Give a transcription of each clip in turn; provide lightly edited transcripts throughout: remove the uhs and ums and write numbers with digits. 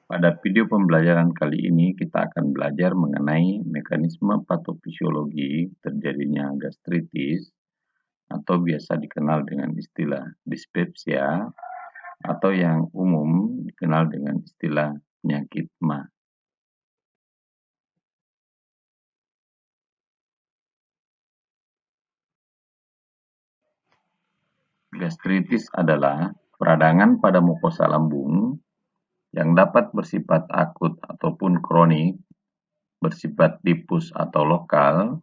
Pada video pembelajaran kali ini kita akan belajar mengenai mekanisme patofisiologi terjadinya gastritis atau biasa dikenal dengan istilah dispepsia atau yang umum dikenal dengan istilah penyakit MA. Gastritis adalah peradangan pada mukosa lambung yang dapat bersifat akut ataupun kronik, bersifat difus atau lokal,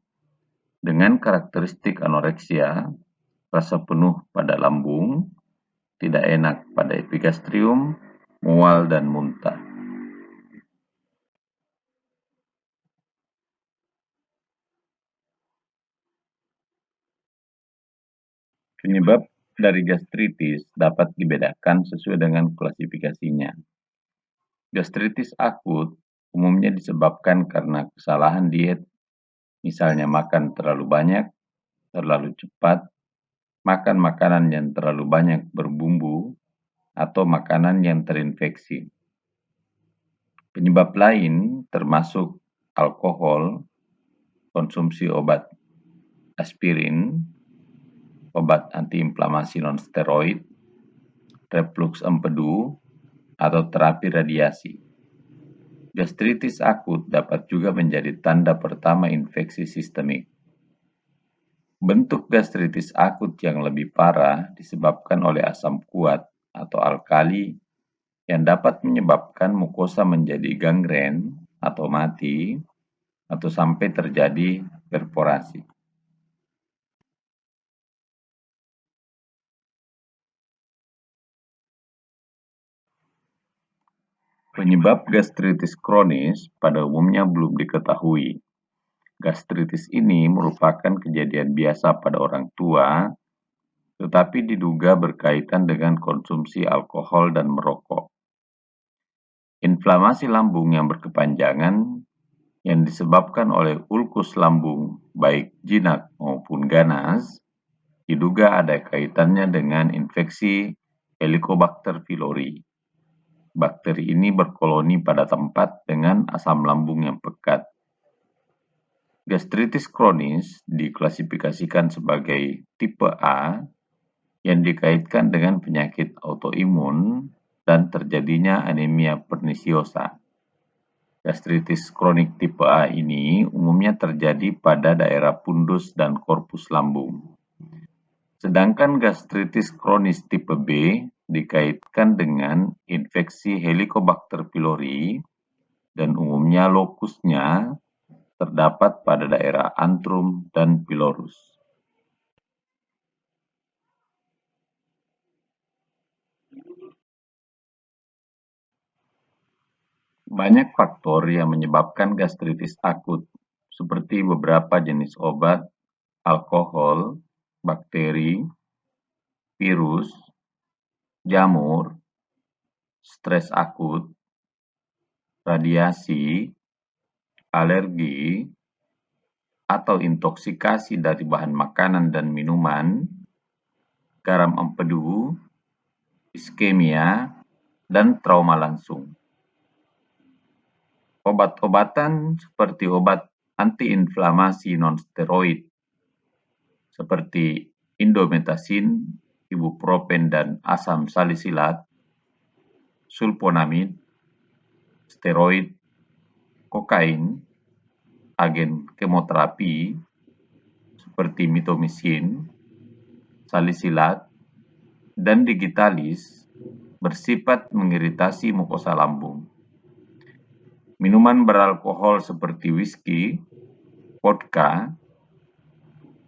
dengan karakteristik anoreksia, rasa penuh pada lambung, tidak enak pada epigastrium, mual dan muntah. Penyebab dari gastritis dapat dibedakan sesuai dengan klasifikasinya. Gastritis akut umumnya disebabkan karena kesalahan diet, misalnya makan terlalu banyak, terlalu cepat, makan makanan yang terlalu banyak berbumbu, atau makanan yang terinfeksi. Penyebab lain termasuk alkohol, konsumsi obat aspirin, obat antiinflamasi non-steroid, reflux empedu, atau terapi radiasi. Gastritis akut dapat juga menjadi tanda pertama infeksi sistemik. Bentuk gastritis akut yang lebih parah disebabkan oleh asam kuat atau alkali yang dapat menyebabkan mukosa menjadi gangren atau mati atau sampai terjadi perforasi. Penyebab gastritis kronis pada umumnya belum diketahui. Gastritis ini merupakan kejadian biasa pada orang tua, tetapi diduga berkaitan dengan konsumsi alkohol dan merokok. Inflamasi lambung yang berkepanjangan yang disebabkan oleh ulkus lambung, baik jinak maupun ganas, diduga ada kaitannya dengan infeksi Helicobacter pylori. Bakteri ini berkoloni pada tempat dengan asam lambung yang pekat. Gastritis kronis diklasifikasikan sebagai tipe A yang dikaitkan dengan penyakit autoimun dan terjadinya anemia pernisiosa. Gastritis kronik tipe A ini umumnya terjadi pada daerah pundus dan korpus lambung. Sedangkan gastritis kronis tipe B dikaitkan dengan infeksi Helicobacter pylori dan umumnya lokusnya terdapat pada daerah antrum dan pylorus. Banyak faktor yang menyebabkan gastritis akut, seperti beberapa jenis obat, alkohol, bakteri, virus, jamur, stres akut, radiasi, alergi, atau intoksikasi dari bahan makanan dan minuman, garam empedu, iskemia, dan trauma langsung. Obat-obatan seperti obat antiinflamasi non-steroid seperti indomethacin, ibuprofen dan asam salisilat, sulfonamid, steroid, kokain, agen kemoterapi seperti mitomycin, salisilat, dan digitalis bersifat mengiritasi mukosa lambung. Minuman beralkohol seperti whisky, vodka,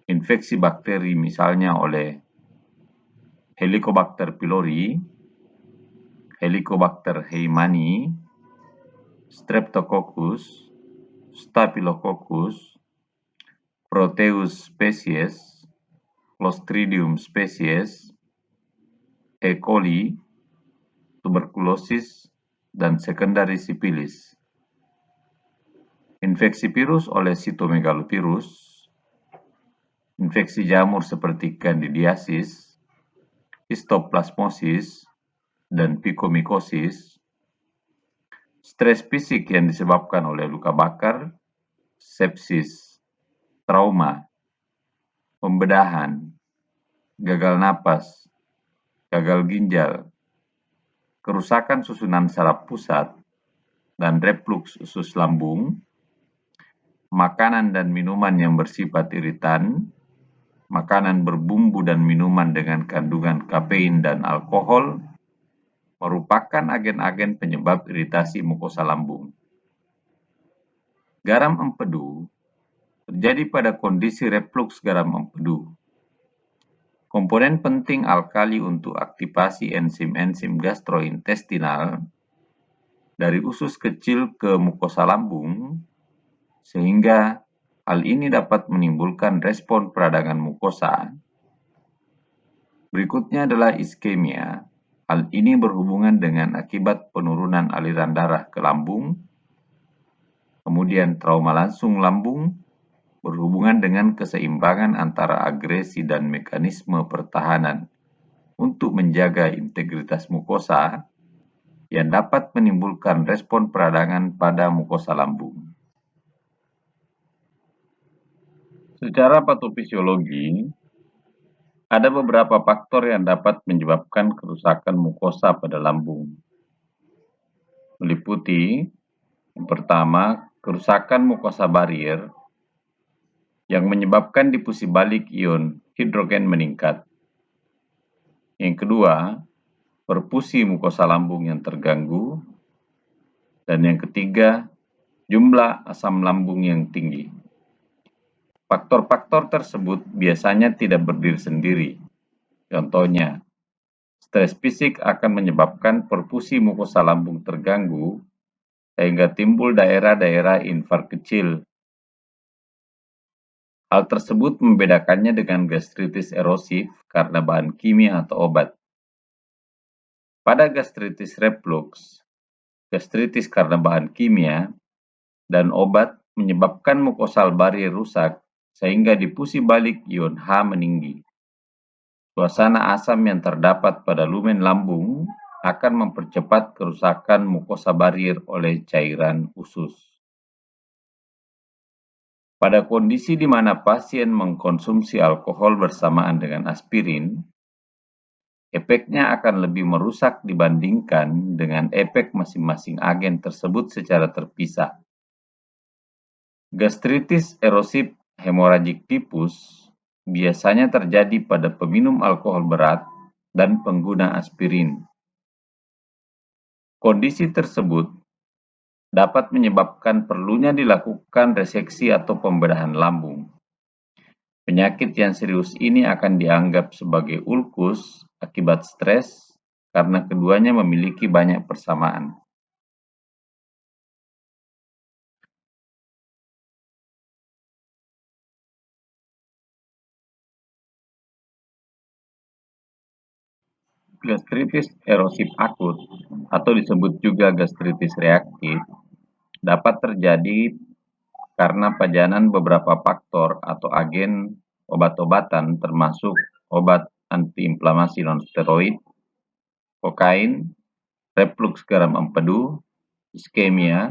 infeksi bakteri misalnya oleh Helicobacter pylori, Helicobacter heimani, Streptococcus, Staphylococcus, Proteus species, Clostridium species, E. coli, tuberkulosis, dan secondary sipilis. Infeksi virus oleh sitomegalovirus, infeksi jamur seperti candidiasis, histoplasmosis, dan picomycosis, Stres fisik yang disebabkan oleh luka bakar, sepsis, trauma, pembedahan, gagal napas, gagal ginjal, kerusakan susunan saraf pusat, dan reflux usus lambung, makanan dan minuman yang bersifat iritan, makanan berbumbu dan minuman dengan kandungan kafein dan alkohol merupakan agen-agen penyebab iritasi mukosa lambung. Garam empedu terjadi pada kondisi reflux garam empedu. Komponen penting alkali untuk aktivasi enzim-enzim gastrointestinal dari usus kecil ke mukosa lambung, sehingga hal ini dapat menimbulkan respon peradangan mukosa. Berikutnya adalah iskemia. Hal ini berhubungan dengan akibat penurunan aliran darah ke lambung. Kemudian trauma langsung lambung berhubungan dengan keseimbangan antara agresi dan mekanisme pertahanan untuk menjaga integritas mukosa yang dapat menimbulkan respon peradangan pada mukosa lambung. Secara patofisiologi, ada beberapa faktor yang dapat menyebabkan kerusakan mukosa pada lambung. Meliputi yang pertama, kerusakan mukosa barier yang menyebabkan difusi balik ion hidrogen meningkat. Yang kedua, perfusi mukosa lambung yang terganggu. Dan yang ketiga, jumlah asam lambung yang tinggi. Faktor-faktor tersebut biasanya tidak berdiri sendiri. Contohnya, stres fisik akan menyebabkan perfusi mukosa lambung terganggu sehingga timbul daerah-daerah infark kecil. Hal tersebut membedakannya dengan gastritis erosif karena bahan kimia atau obat. Pada gastritis reflux, gastritis karena bahan kimia, dan obat menyebabkan mukosal barier rusak sehingga difusi balik ion H meninggi. Suasana asam yang terdapat pada lumen lambung akan mempercepat kerusakan mukosa barier oleh cairan usus. Pada kondisi di mana pasien mengkonsumsi alkohol bersamaan dengan aspirin, efeknya akan lebih merusak dibandingkan dengan efek masing-masing agen tersebut secara terpisah. Gastritis erosif hemoragik tipus biasanya terjadi pada peminum alkohol berat dan pengguna aspirin. Kondisi tersebut dapat menyebabkan perlunya dilakukan reseksi atau pembedahan lambung. Penyakit yang serius ini akan dianggap sebagai ulkus akibat stres karena keduanya memiliki banyak persamaan. Gastritis erosif akut atau disebut juga gastritis reaktif dapat terjadi karena pajanan beberapa faktor atau agen obat-obatan termasuk obat antiinflamasi non-steroid, kokain, reflux garam empedu, iskemia,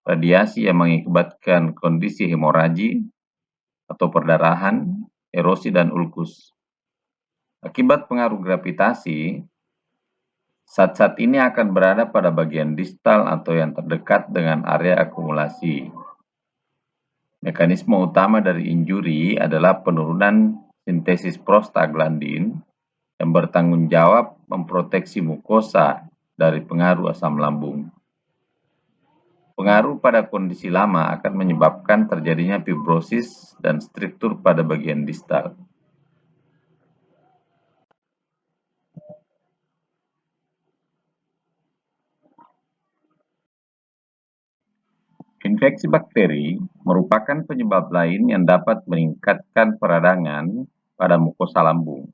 radiasi yang mengakibatkan kondisi hemoragi atau perdarahan, erosi dan ulkus. Akibat pengaruh gravitasi, zat-zat ini akan berada pada bagian distal atau yang terdekat dengan area akumulasi. Mekanisme utama dari injuri adalah penurunan sintesis prostaglandin yang bertanggung jawab memproteksi mukosa dari pengaruh asam lambung. Pengaruh pada kondisi lama akan menyebabkan terjadinya fibrosis dan struktur pada bagian distal. Infeksi bakteri merupakan penyebab lain yang dapat meningkatkan peradangan pada mukosa lambung.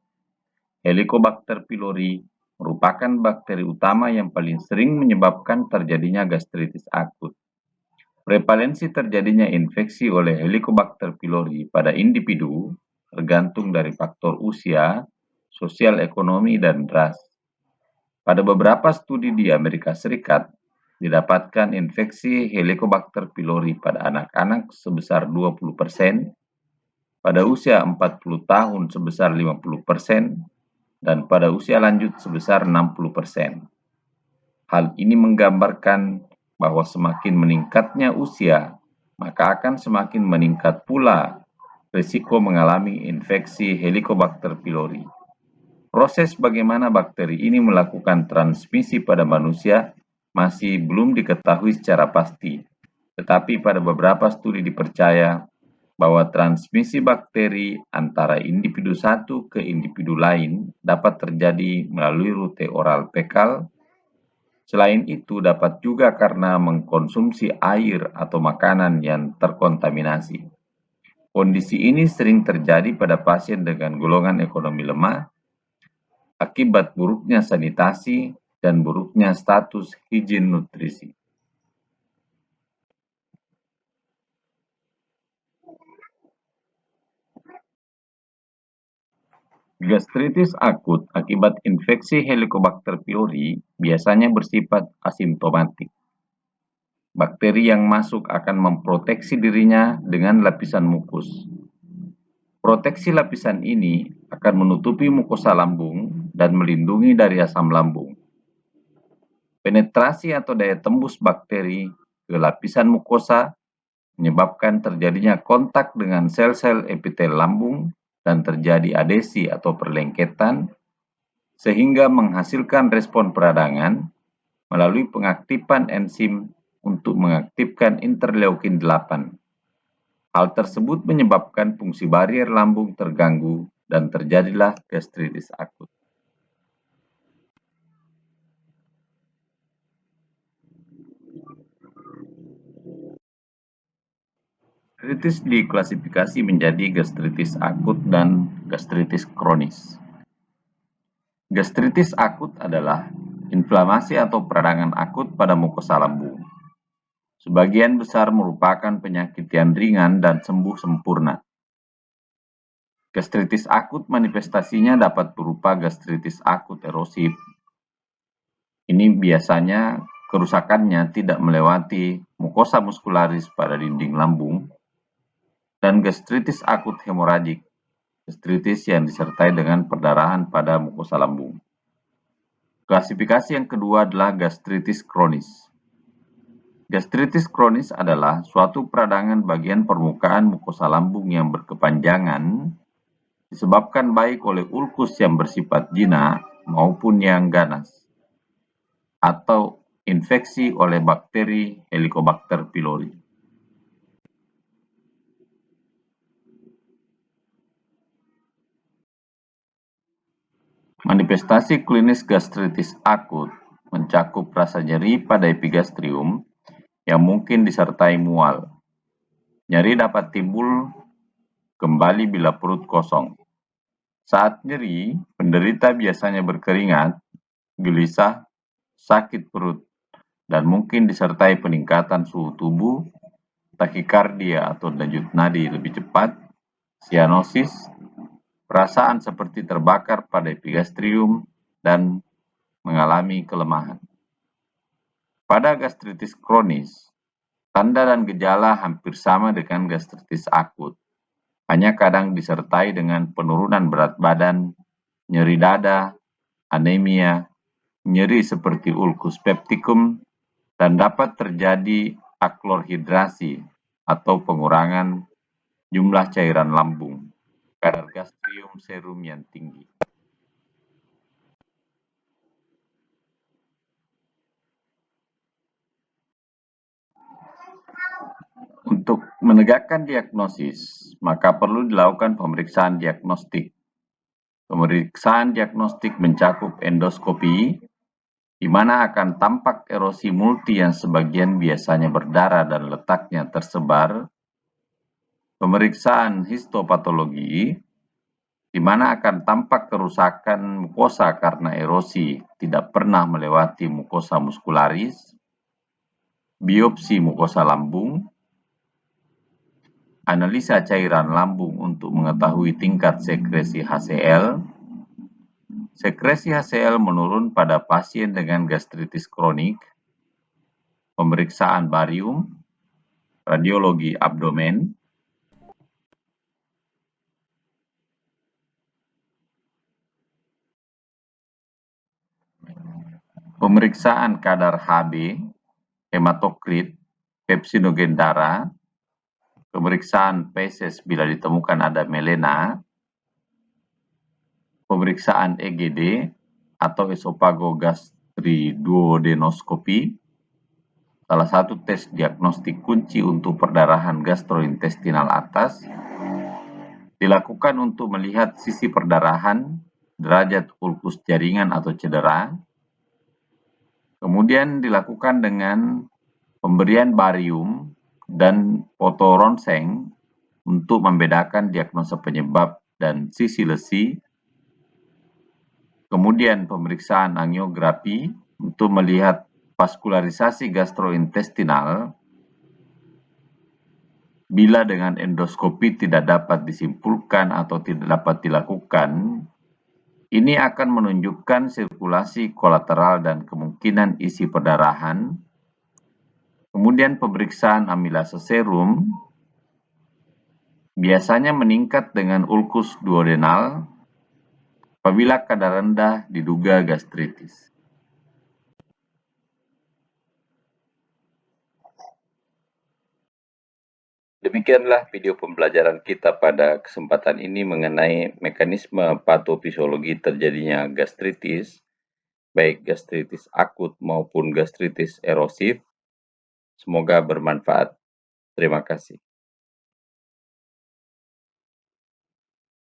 Helicobacter pylori merupakan bakteri utama yang paling sering menyebabkan terjadinya gastritis akut. Prevalensi terjadinya infeksi oleh Helicobacter pylori pada individu tergantung dari faktor usia, sosial ekonomi, dan ras. Pada beberapa studi di Amerika Serikat, didapatkan infeksi Helicobacter pylori pada anak-anak sebesar 20%, pada usia 40 tahun sebesar 50%, dan pada usia lanjut sebesar 60%. Hal ini menggambarkan bahwa semakin meningkatnya usia, maka akan semakin meningkat pula risiko mengalami infeksi Helicobacter pylori. Proses bagaimana bakteri ini melakukan transmisi pada manusia masih belum diketahui secara pasti, tetapi pada beberapa studi dipercaya bahwa transmisi bakteri antara individu satu ke individu lain dapat terjadi melalui rute oral fekal. Selain itu, dapat juga karena mengkonsumsi air atau makanan yang terkontaminasi. Kondisi ini sering terjadi pada pasien dengan golongan ekonomi lemah akibat buruknya sanitasi dan buruknya status higien nutrisi. Gastritis akut akibat infeksi Helicobacter pylori biasanya bersifat asimptomatik. Bakteri yang masuk akan memproteksi dirinya dengan lapisan mukus. Proteksi lapisan ini akan menutupi mukosa lambung dan melindungi dari asam lambung. Penetrasi atau daya tembus bakteri ke lapisan mukosa menyebabkan terjadinya kontak dengan sel-sel epitel lambung dan terjadi adesi atau perlengketan, sehingga menghasilkan respon peradangan melalui pengaktifan enzim untuk mengaktifkan interleukin 8. Hal tersebut menyebabkan fungsi barier lambung terganggu dan terjadilah gastritis akut. Gastritis diklasifikasi menjadi gastritis akut dan gastritis kronis. Gastritis akut adalah inflamasi atau peradangan akut pada mukosa lambung. Sebagian besar merupakan penyakit yang ringan dan sembuh sempurna. Gastritis akut manifestasinya dapat berupa gastritis akut erosif. Ini biasanya kerusakannya tidak melewati mukosa muskularis pada dinding lambung, dan gastritis akut hemoragik, gastritis yang disertai dengan perdarahan pada mukosa lambung. Klasifikasi yang kedua adalah gastritis kronis. Gastritis kronis adalah suatu peradangan bagian permukaan mukosa lambung yang berkepanjangan, disebabkan baik oleh ulkus yang bersifat jinak maupun yang ganas, atau infeksi oleh bakteri Helicobacter pylori. Manifestasi klinis gastritis akut mencakup rasa nyeri pada epigastrium yang mungkin disertai mual. Nyeri dapat timbul kembali bila perut kosong. Saat nyeri, penderita biasanya berkeringat, gelisah, sakit perut, dan mungkin disertai peningkatan suhu tubuh, takikardia atau denyut nadi lebih cepat, sianosis, perasaan seperti terbakar pada epigastrium, dan mengalami kelemahan. Pada gastritis kronis, tanda dan gejala hampir sama dengan gastritis akut, hanya kadang disertai dengan penurunan berat badan, nyeri dada, anemia, nyeri seperti ulcus pepticum, dan dapat terjadi aklorhidrasi atau pengurangan jumlah cairan lambung, kadar gastrium serum yang tinggi. Untuk menegakkan diagnosis, maka perlu dilakukan pemeriksaan diagnostik. Pemeriksaan diagnostik mencakup endoskopi, di mana akan tampak erosi multi yang sebagian biasanya berdarah dan letaknya tersebar. Pemeriksaan histopatologi, di mana akan tampak kerusakan mukosa karena erosi tidak pernah melewati mukosa muskularis. Biopsi mukosa lambung, analisa cairan lambung untuk mengetahui tingkat sekresi HCl. Sekresi HCl menurun pada pasien dengan gastritis kronik. pemeriksaan barium, radiologi abdomen, pemeriksaan kadar Hb, hematokrit, pepsinogen darah, pemeriksaan feses bila ditemukan ada melena, pemeriksaan EGD atau esofagogastriduodenoskopi, salah satu tes diagnostik kunci untuk perdarahan gastrointestinal atas, dilakukan untuk melihat sisi perdarahan, derajat ulkus jaringan atau cedera, kemudian dilakukan dengan pemberian barium dan fotoronseng untuk membedakan diagnosa penyebab dan sisi lesi, kemudian pemeriksaan angiografi untuk melihat vaskularisasi gastrointestinal. Bila dengan endoskopi tidak dapat disimpulkan atau tidak dapat dilakukan, ini akan menunjukkan sirkulasi kolateral dan kemungkinan isi perdarahan. Kemudian pemeriksaan amilase serum biasanya meningkat dengan ulkus duodenal apabila kadar rendah diduga gastritis. Demikianlah video pembelajaran kita pada kesempatan ini mengenai mekanisme patofisiologi terjadinya gastritis, baik gastritis akut maupun gastritis erosif. Semoga bermanfaat. Terima kasih.